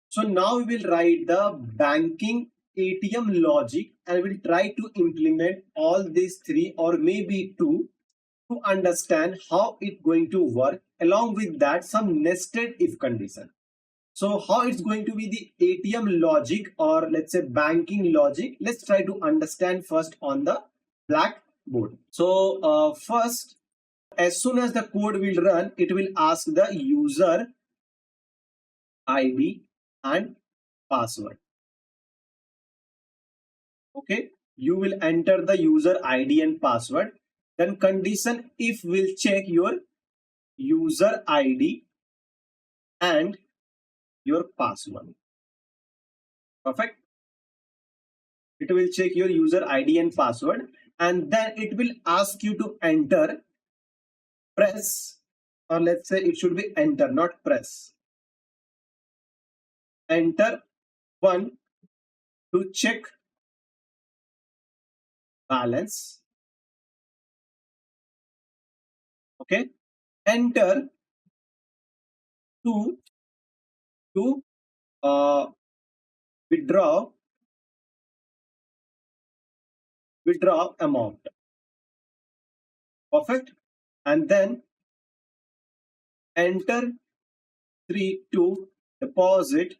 So now we will write the banking ATM logic and we'll try to implement all these three or maybe two to understand how it's going to work. Along with that, some nested if condition. So how it's going to be the ATM logic or let's say banking logic. Let's try to understand first on the blackboard. So first, as soon as the code will run, it will ask the user ID and password. Okay, you will enter the user ID and password. Then condition if will check your user ID and your password. Perfect. It will check your user ID and password, and then it will ask you to enter, press, or let's say it should be enter, not press. Enter 1 to check balance. Okay. Enter 2 to withdraw amount. Perfect. And then enter 3 to deposit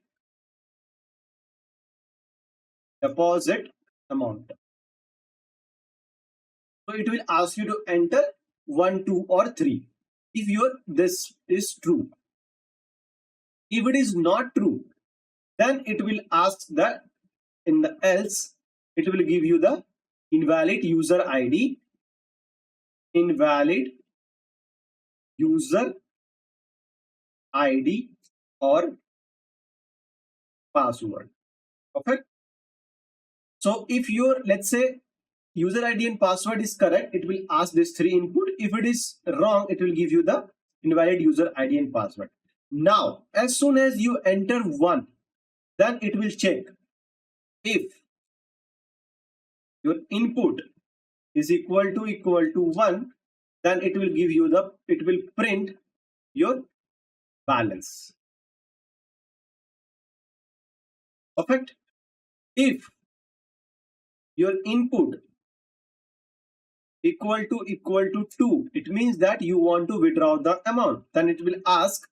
amount. So it will ask you to enter 1, 2 or 3 if this is true. If it is not true, then it will ask that in the else it will give you the invalid user ID, invalid user ID or password. Perfect. So if your, let's say, user ID and password is correct, it will ask this 3 input. If it is wrong, it will give you the invalid user ID and password. Now, as soon as you enter 1, then it will check if your input is equal to 1, then it will give you it will print your balance. Perfect. If your input equal to 2, it means that you want to withdraw the amount. Then it will ask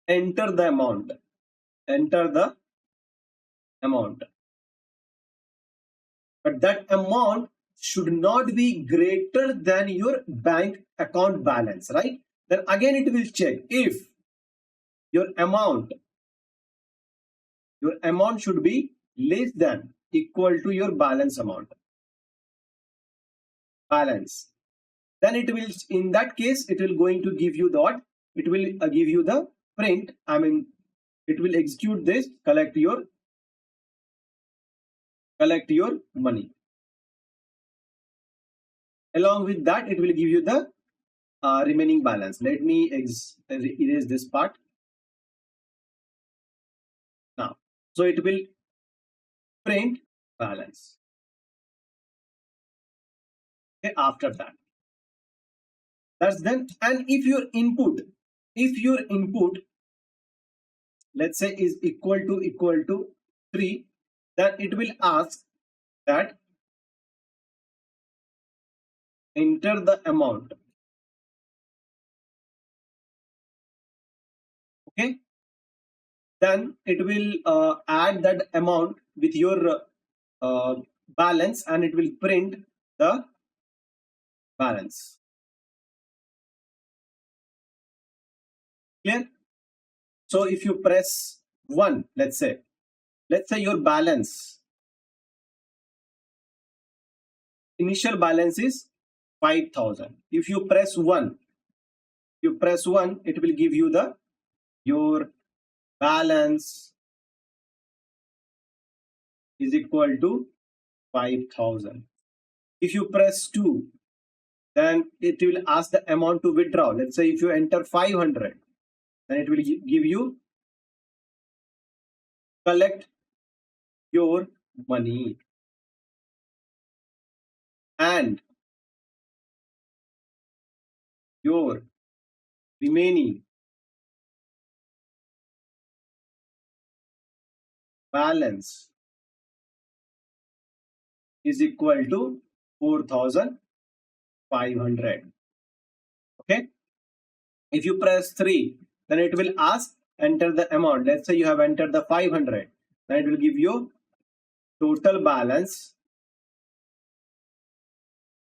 enter the amount. Enter the amount. But that amount should not be greater than your bank account balance, right? Then again it will check if your amount should be less than equal to your balance amount. Balance. Then it will, in that case, it will going to give you the what? It will give you the print. I mean, it will execute this, collect your money. Along with that, it will give you the remaining balance. Let me erase this part now. So it will print balance. Okay, after that. That's then. And if your input, let's say is equal to 3, then it will ask that enter the amount. Okay. Then it will add that amount with your balance and it will print the balance. Clear? So if you press 1, let's say your balance, initial balance is 5,000. If you press 1, it will give you your balance is equal to 5,000. If you press 2, then it will ask the amount to withdraw. Let's say if you enter 500, then it will give you collect your money and your remaining balance is equal to 4,500. Okay. If you press 3, then it will ask enter the amount. Let's say you have entered the 500. Then it will give you total balance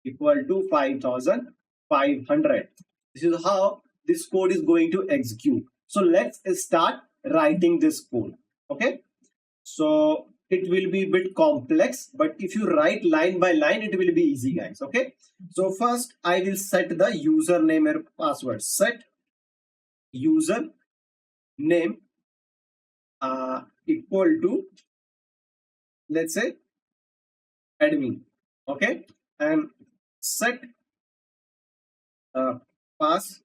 equal to 5,500. This is how this code is going to execute. So let's start writing this code. Okay. So it will be a bit complex, but if you write line by line, it will be easy, guys. Okay. So first I will set the username and password. Set user name equal to, let's say, admin. Okay. And set password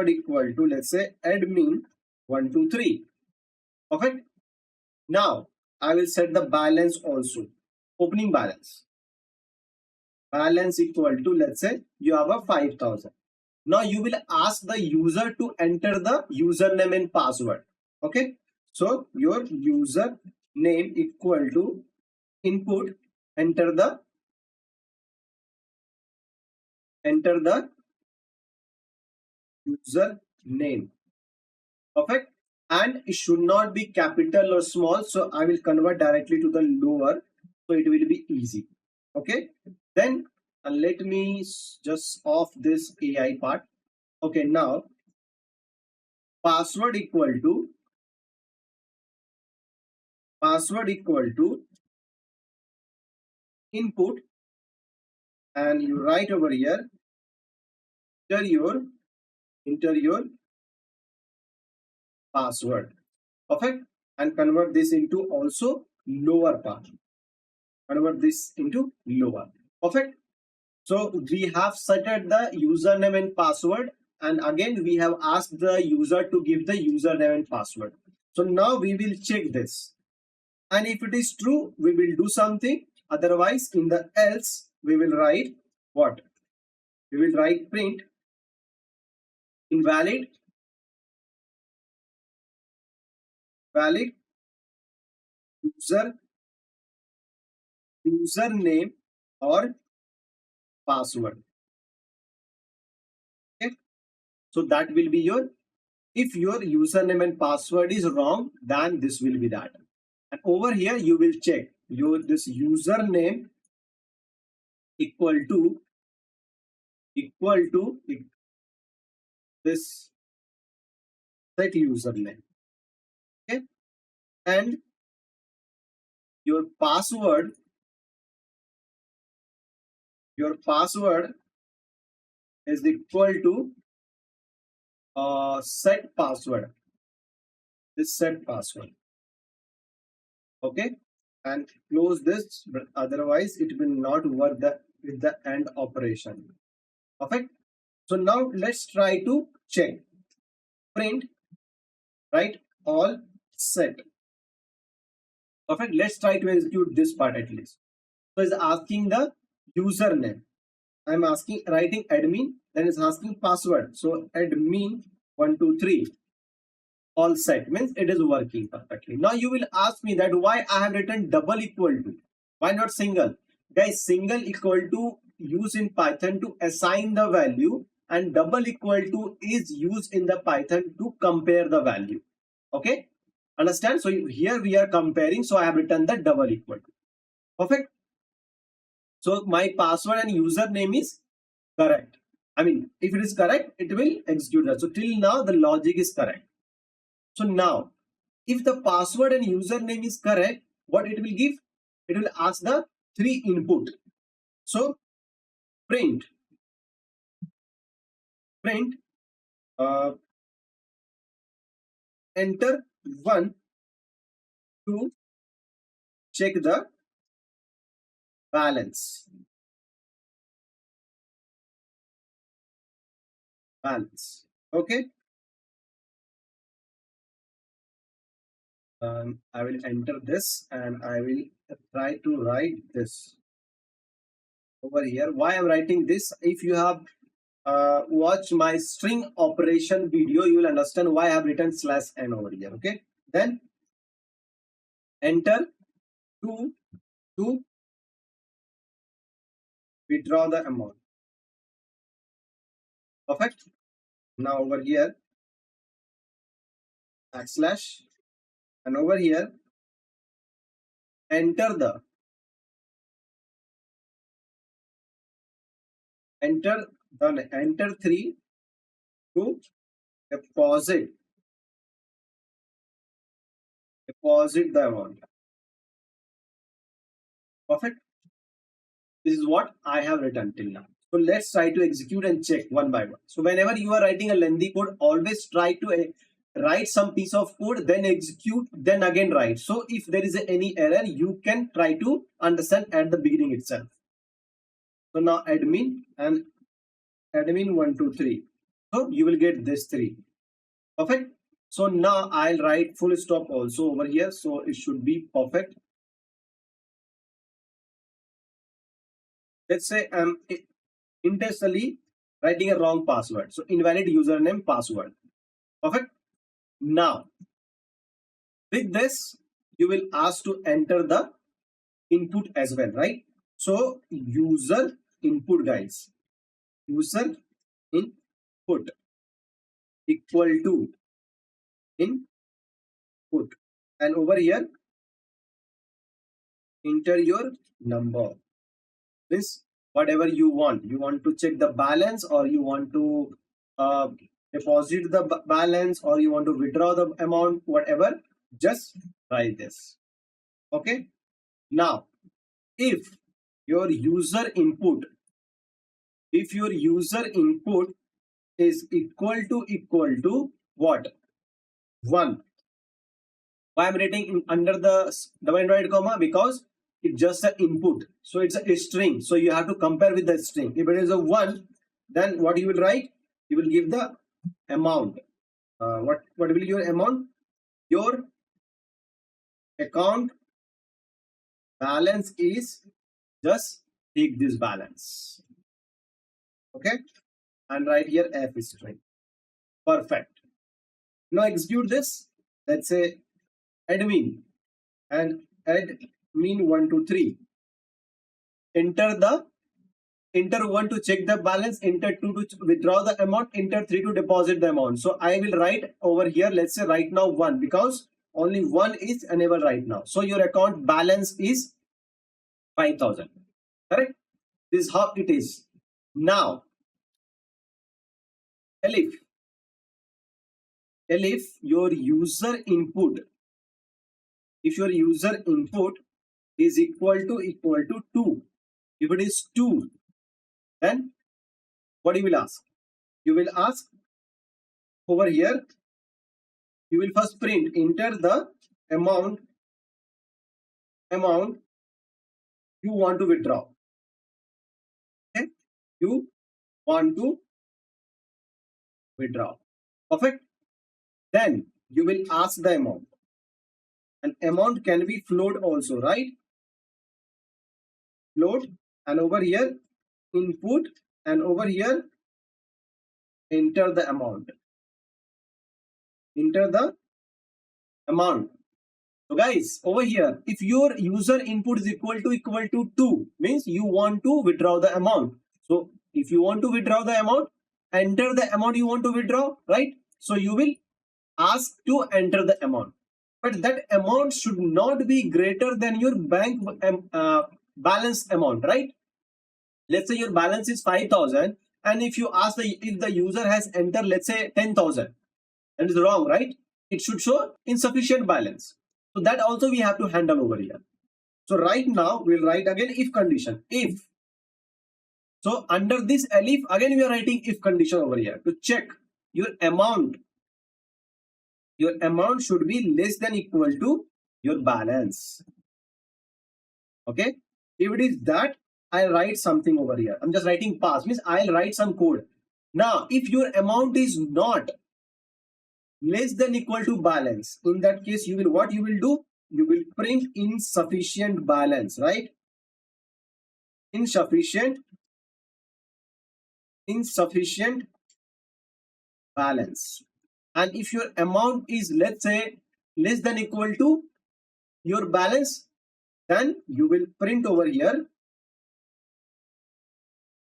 equal to, let's say, admin 123. Perfect. Now I will set the balance also. Opening balance equal to, let's say, you have a 5,000. Now you will ask the user to enter the username and password. Okay. So your user name equal to input, enter the user name. Perfect. And it should not be capital or small. So I will convert directly to the lower. So it will be easy. Okay. Then let me just off this AI part. Okay. Now password equal to input, and you write over here, enter your password. Perfect. And convert this into also lower part. Convert this into lower. Perfect. So we have set the username and password, and again we have asked the user to give the username and password. So now we will check this, and if it is true, we will do something. Otherwise, in the else, we will write what? We will write print invalid username or password. Okay. So that will be your, if your username and password is wrong, then this will be that. And over here you will check your this username equal to this set username. Okay. And your password is equal to set password. This set password. Okay. And close this, but otherwise it will not work with the AND operation. Perfect. So now let's try to check. Print, right, all set. Perfect. Let's try to execute this part at least. So it's asking the username. I'm writing admin, then it's asking password. So admin 123. All set means it is working perfectly. Now you will ask me that why I have written double equal to, why not single? Guys, single equal to use in Python to assign the value, and double equal to is used in the Python to compare the value. Okay, understand? So here we are comparing, so I have written the double equal to. Perfect. So my password and username is correct. I mean, if it is correct, it will execute that. So till now the logic is correct. So now, if the password and username is correct, what it will give? It will ask the 3 input. So print enter 1 to check the balance. Okay. I will enter this and I will try to write this over here. Why I'm writing this? If you have watch my string operation video, you will understand why I have written /n over here. Okay, then enter to withdraw the amount. Perfect. Now over here backslash, and over here enter 3 to deposit the amount. Perfect. This is what I have written till now. So let's try to execute and check one by one. So whenever you are writing a lengthy code, always try to write some piece of code, then execute, then again write. So if there is any error, you can try to understand at the beginning itself. So now admin and admin 1, 2, 3. So you will get this 3. Perfect. So now I'll write full stop also over here. So it should be perfect. Let's say I'm intentionally writing a wrong password. So invalid username password. Perfect. Now with this, you will ask to enter the input as well, right? So user input, guys. User input equal to input, and over here enter your number. This whatever you want. You want to check the balance, or you want to deposit the balance, or you want to withdraw the amount, whatever, just write this. Okay. Now if your user input is equal to what? 1. Why I'm writing under the double inverted comma? Because it's just an input, so it's a string, so you have to compare with the string. If it is a 1, then what you will write? You will give the amount. What will be your amount? Your account balance is, just take this balance. Okay, and write here f string. Perfect. Now execute this. Let's say admin and admin 1, 2, 3. Enter 1 to check the balance, enter 2 to withdraw the amount, enter 3 to deposit the amount. So I will write over here, let's say right now 1, because only 1 is enabled right now. So your account balance is 5,000. Correct? This is how it is. Now elif your user input, if your user input is equal to 2, if it is 2, then what you will ask? You will ask over here, you will first print, enter the amount you want to withdraw. Okay, you want to withdraw. Perfect. Then you will ask the amount, and amount can be float also, right? Float, and over here input, and over here enter the amount. Enter the amount. So guys, over here, if your user input is equal to 2, means you want to withdraw the amount. So if you want to withdraw the amount, enter the amount you want to withdraw, right? So you will ask to enter the amount, but that amount should not be greater than your bank balance amount, right? Let's say your balance is 5,000, and if you ask if the user has entered, let's say 10,000, that is wrong, right? It should show insufficient balance. So that also we have to handle over here. So right now we'll write again if condition. If, so under this elif, again we are writing if condition over here to check your amount. Your amount should be less than equal to your balance. Okay. If it is that, I'll write something over here. I'm just writing pass, means I'll write some code. Now, if your amount is not less than equal to balance, in that case, you will, what you will do? You will print insufficient balance, right? Insufficient insufficient balance. And if your amount is, let's say, less than equal to your balance, then you will print over here,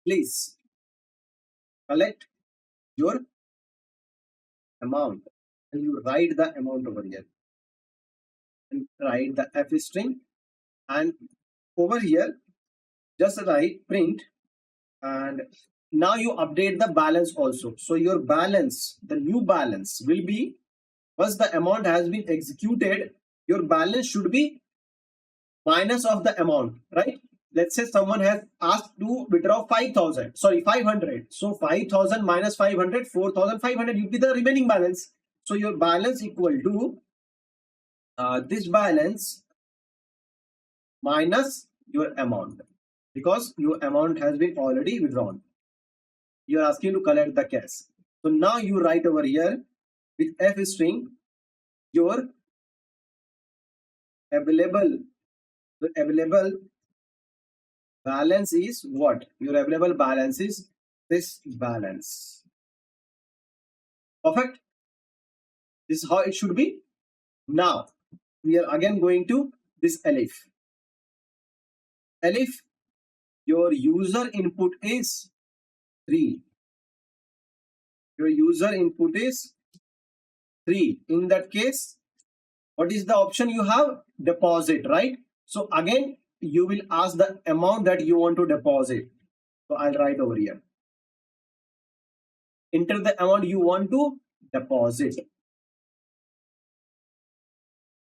please collect your amount, and you write the amount over here and write the F string, and over here just write print, and now you update the balance also. So your balance, the new balance will be, once the amount has been executed, your balance should be minus of the amount, right? Let's say someone has asked to withdraw 5,000, sorry, 500. So 5,000 minus 500, 4,500 will be the remaining balance. So your balance equal to this balance minus your amount, because your amount has been already withdrawn. You are asking to collect the cash. So now you write over here with F string your available balance is what? Your available balance is this balance. Perfect. This is how it should be. Now we are again going to this elif. Elif, your user input is 3. Your user input is 3. In that case, what is the option you have? Deposit, right? So again, you will ask the amount that you want to deposit. So I'll write over here. Enter the amount you want to deposit.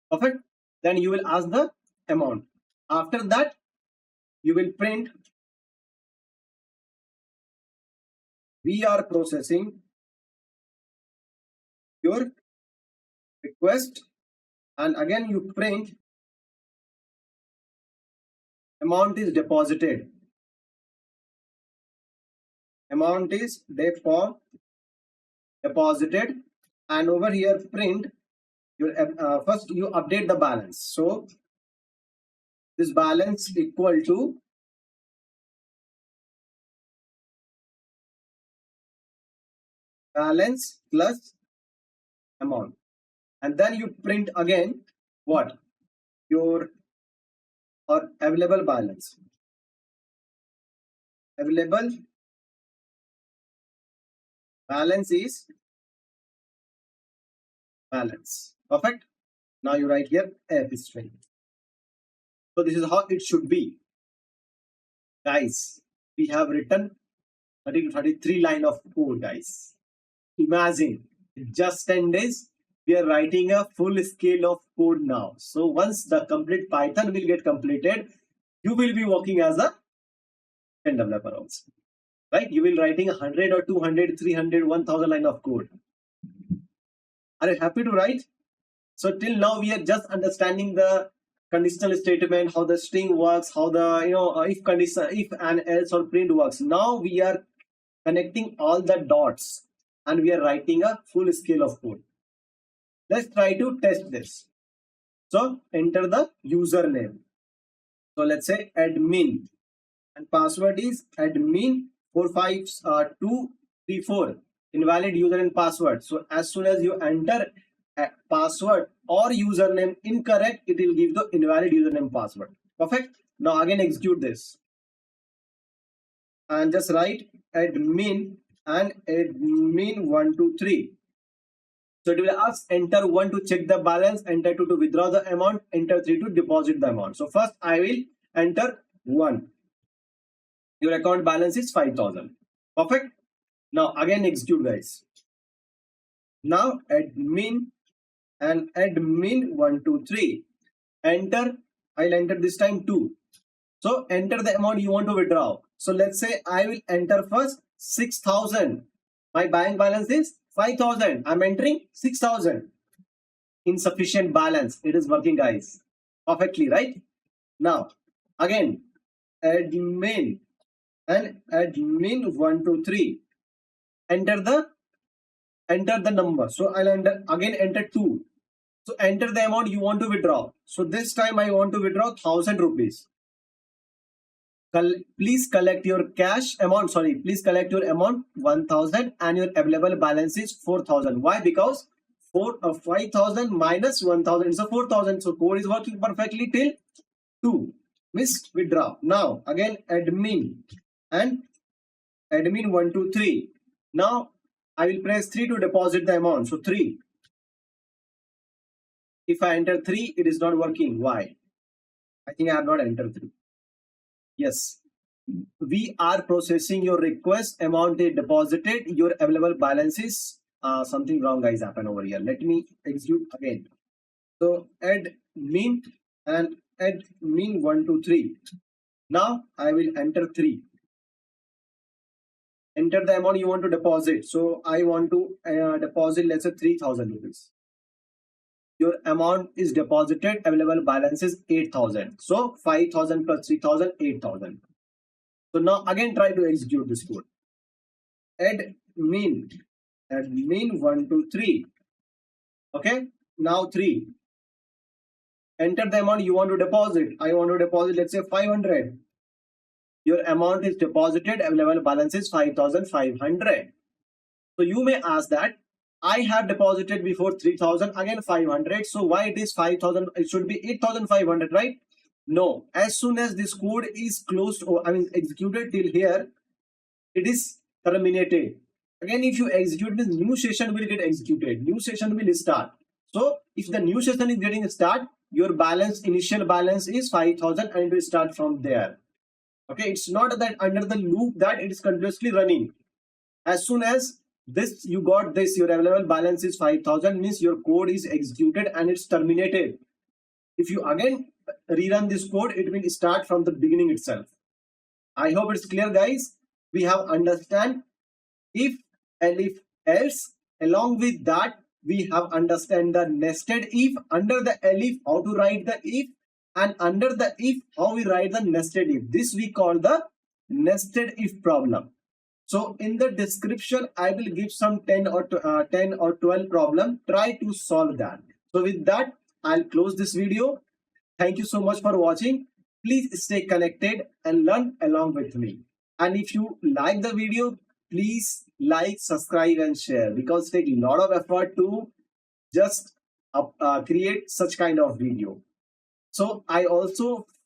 Perfect. Then you will ask the amount. After that, you will print, we are processing your request, and again you print amount is deposited. Amount is deposited, and over here print your first you update the balance. So this balance equal to balance plus amount, and then you print again what? Your or available balance. Available balance is balance. Perfect. Now you write here F string. So this is how it should be. Guys, we have written 30 to 33 line of code, guys. Imagine, just 10 days, we are writing a full scale of code now. So once the complete Python will get completed, you will be working as a developer also, right? You will writing 100 or 200, 300, 1000 line of code. Are you happy to write? So till now we are just understanding the conditional statement, how the string works, how the if condition, if and else or print works. Now we are connecting all the dots and we are writing a full scale of code. Let's try to test this. So enter the username. So let's say admin, and password is admin45234. Invalid user and password. So as soon as you enter password or username incorrect, it will give the invalid username password. Perfect. Now again execute this and just write admin and admin123. So it will ask enter 1 to check the balance, enter 2 to withdraw the amount, enter 3 to deposit the amount. So first I will enter 1. Your account balance is 5,000. Perfect. Now again execute, guys. Now admin and admin123. Enter. I'll enter this time 2. So enter the amount you want to withdraw. So let's say I will enter first 6,000. My bank balance is 5,000. I'm entering 6,000. Insufficient balance. It is working, guys. Perfectly, right? Now again admin and admin123. Enter the number. So I'll enter 2. So enter the amount you want to withdraw. So this time I want to withdraw 1,000 rupees. Please collect your cash amount. Sorry, please collect your amount 1000 and your available balance is 4000. Why? Because 5000 minus 1000 is a 4000. So code is working perfectly till 2. Missed withdraw. Now again admin and admin 1 2 3. Now I will press 3 to deposit the amount. So 3. If I enter 3, it is not working. Why? I think I have not entered 3. Yes, we are processing your request. Amount is deposited. Your available balance is something wrong, guys, happen over here. Let me execute again. So add min and add min 1 2 3. Now I will enter 3. Enter the amount you want to deposit. So I want to deposit, let's say 3000 rupees. Your amount is deposited, available balance is 8000. So 5000 plus 3000, 8000. So now again try to execute this code. Add min 1 2 3. Okay, now 3. Enter the amount you want to deposit. I want to deposit, let's say 500. Your amount is deposited, available balance is 5500. So you may ask that I have deposited before 3000, again 500. So why it is 5000? It should be 8500, right? No. As soon as this code is closed, or I mean executed till here, it is terminated. Again, if you execute this, new session will get executed. New session will start. So if the new session is getting start, your balance, initial balance is 5000 and it will start from there. Okay, it's not that under the loop that it is continuously running. As soon as this you got this, your available balance is 5000, means your code is executed and it's terminated. If you again rerun this code, it will start from the beginning itself. I hope it's clear, guys. We have understand if, elif, else. Along with that, we have understand the nested if. Under the elif, how to write the if, and under the if, how we write the nested if. This we call the nested if problem. So in the description, I will give some 10 or 12 problem. Try to solve that. So with that, I'll close this video. Thank you so much for watching. Please stay connected and learn along with me. And if you like the video, please like, subscribe and share, because it takes a lot of effort to just create such kind of video. So I also